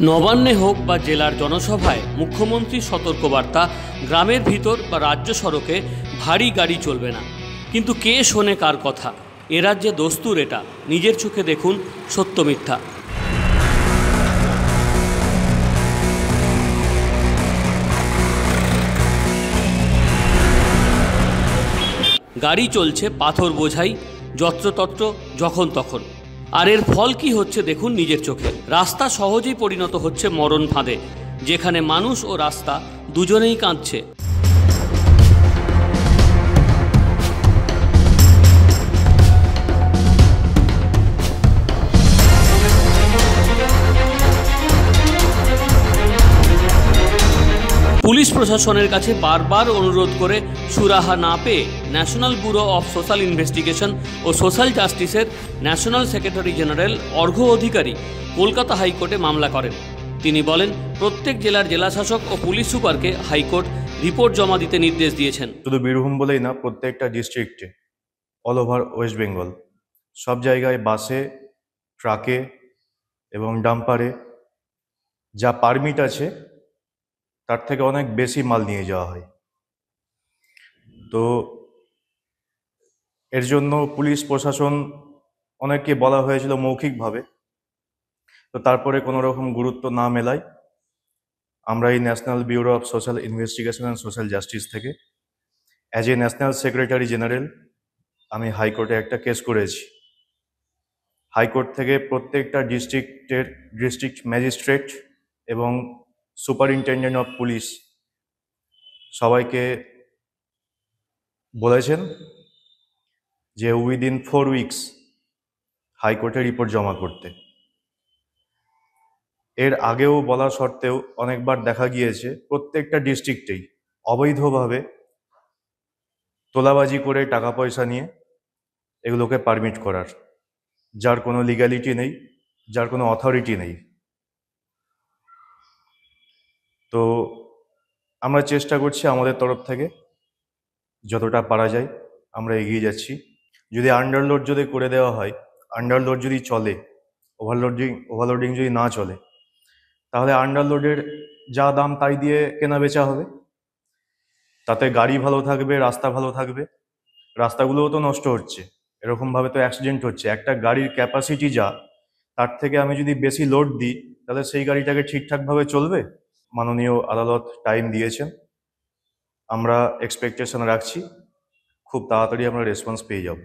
নবান্নে হোক বা জেলার জনসভায় মুখ্যমন্ত্রীর সতর্কবার্তা, গ্রামের ভিতর বা রাজ্য সড়কে ভারী গাড়ি চলবে না। কিন্তু কে শোনে কার কথা? এ রাজ্যে দস্তুর এটা, নিজের চোখে দেখুন সত্য মিথ্যা। গাড়ি চলছে পাথর বোঝাই, যত্রতত্র, যখন তখন। আর এর ফল কি হচ্ছে দেখুন নিজের চোখে। রাস্তা সহজেই পরিণত হচ্ছে মরণ ফাঁদে, যেখানে মানুষ ও রাস্তা দুজনেই কাঁদছে। পুলিশ প্রশাসনের কাছে বারবার অনুরোধ করে সুরাহা না পেয়ে national bureau of social investigation ও সোশ্যাল জাস্টিসের national secretary general Arghya Adhikari Kolkata হাইকোর্টে মামলা করেন। তিনি বলেন, প্রত্যেক জেলার জেলাশাসক ও পুলিশ সুপারকে হাইকোর্ট রিপোর্ট জমা দিতে নির্দেশ দিয়েছেন। শুধু বীরভূম বলেই না, প্রত্যেকটা ডিস্ট্রিক্টে অল ওভার ওয়েস্ট বেঙ্গল সব জায়গায় বাসে, ট্রাকে এবং ডাম্পারে যা পারমিট আছে তার থেকে অনেক বেশি মাল নিয়ে যাওয়া হয়। তো এর জন্য পুলিশ প্রশাসন অনেককে বলা হয়েছিল মৌখিকভাবে, তো তারপরে কোনো রকম গুরুত্ব না মেলায় আমরা এই National bureau of social Investigation and Social Justice থেকে as a national secretary general আমি হাইকোর্টে একটা কেস করেছি। হাইকোর্ট থেকে প্রত্যেকটা ডিস্ট্রিক্ট ম্যাজিস্ট্রেট এবং সুপারিনটেন্ডেন্ট অফ পুলিশ সবাইকে বলেছেন যে উইদিন 4 উইকস হাইকোর্টে রিপোর্ট জমা করতে। এর আগেও বলা সত্ত্বেও অনেকবার দেখা গিয়েছে প্রত্যেকটা ডিস্ট্রিক্টেই অবৈধভাবে তোলাবাজি করে টাকা পয়সা নিয়ে এগুলোকে পারমিট করার, যার কোনো লিগ্যালিটি নেই, যার কোনো অথরিটি নেই। তো আমরা চেষ্টা করছি আমাদের তরফ থেকে যতটা পারা যায় আমরা এগিয়ে যাচ্ছি। যদি আন্ডারলোড যদি করে দেওয়া হয়, আন্ডারলোড যদি চলে, ওভারলোডিং যদি না চলে, তাহলে আন্ডারলোডের যা দাম তাই দিয়ে কেনা বেচা হবে। তাতে গাড়ি ভালো থাকবে, রাস্তা ভালো থাকবে। রাস্তাগুলোও তো নষ্ট হচ্ছে, এরকমভাবে তো অ্যাক্সিডেন্ট হচ্ছে। একটা গাড়ির ক্যাপাসিটি যা, তার থেকে আমি যদি বেশি লোড দিই তাহলে সেই গাড়িটাকে ঠিকঠাকভাবে চলবে? মাননীয় আদালত টাইম দিয়েছেন, আমরা এক্সপেকটেশন রাখছি খুব তাড়াতাড়ি আমরা রেসপন্স পেয়ে যাব।